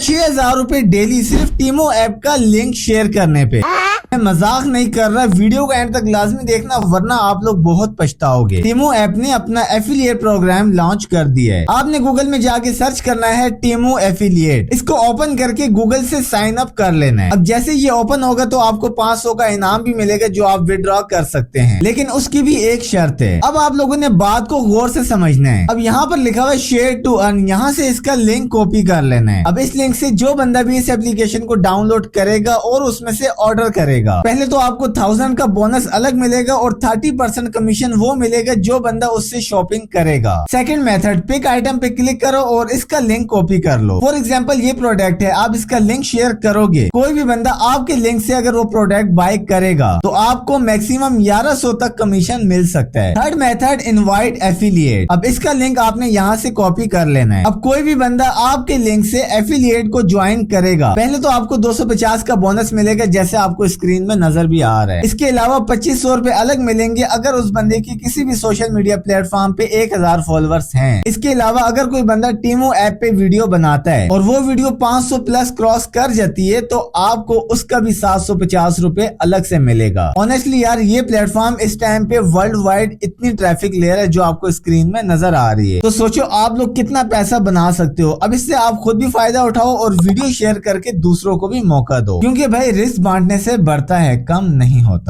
6000 रुपए डेली सिर्फ टीमो ऐप का लिंक शेयर करने पे। मैं मजाक नहीं कर रहा, वीडियो को एंड तक लाजमी देखना वरना आप लोग बहुत पछताओगे। टीमो ऐप ने अपना एफिलिएट प्रोग्राम लॉन्च कर दिया है। आपने गूगल में जाके सर्च करना है टीमो एफिलिएट। इसको ओपन करके गूगल से साइन अप कर लेना है। अब जैसे ये ओपन होगा तो आपको 500 का इनाम भी मिलेगा जो आप विड्रॉ कर सकते हैं, लेकिन उसकी भी एक शर्त है। अब आप लोगों ने बात को गौर से समझना है। अब यहाँ पर लिखा हुआ है शेयर टू अर्न, यहाँ से इसका लिंक कॉपी कर लेना है। अब इस लिंक से जो बंदा भी इस एप्लीकेशन को डाउनलोड करेगा और उसमें से ऑर्डर करेगा, पहले तो आपको 1000 का बोनस अलग मिलेगा और 30% कमीशन वो मिलेगा जो बंदा उससे शॉपिंग करेगा। सेकंड मेथड, पिक आइटम पे क्लिक करो और इसका लिंक कॉपी कर लो। फॉर एग्जांपल ये प्रोडक्ट है, आप इसका लिंक शेयर करोगे, कोई भी बंदा आपके लिंक से अगर वो प्रोडक्ट बाय करेगा तो आपको मैक्सिमम 1100 तक कमीशन मिल सकता है। Third method, invite affiliate. अब इसका लिंक आपने यहाँ से कॉपी कर लेना है। अब कोई भी बंदा आपके लिंक से एफिलिएट को ज्वाइन करेगा, पहले तो आपको 250 का बोनस मिलेगा जैसे आपको स्क्रीन में नजर भी आ रहा है। इसके अलावा 2500 रुपए अलग मिलेंगे अगर उस बंदे की किसी भी सोशल मीडिया प्लेटफॉर्म पे 1000 फॉलोअर्स हैं। इसके अलावा अगर कोई बंदा टीमो ऐप पे वीडियो बनाता है और वो वीडियो 500 प्लस क्रॉस कर जाती है तो आपको उसका भी 750 रुपए अलग से मिलेगा। ऑनेस्टली यार ये प्लेटफॉर्म इस टाइम पे वर्ल्ड वाइड इतनी ट्रैफिक ले रहा है जो आपको स्क्रीन में नजर आ रही है। तो सोचो आप लोग कितना पैसा बना सकते हो। अब इससे आप खुद भी फायदा उठाओ और वीडियो शेयर करके दूसरों को भी मौका दो, क्योंकि भाई रिस्क बांटने से बढ़ता है, कम नहीं होता।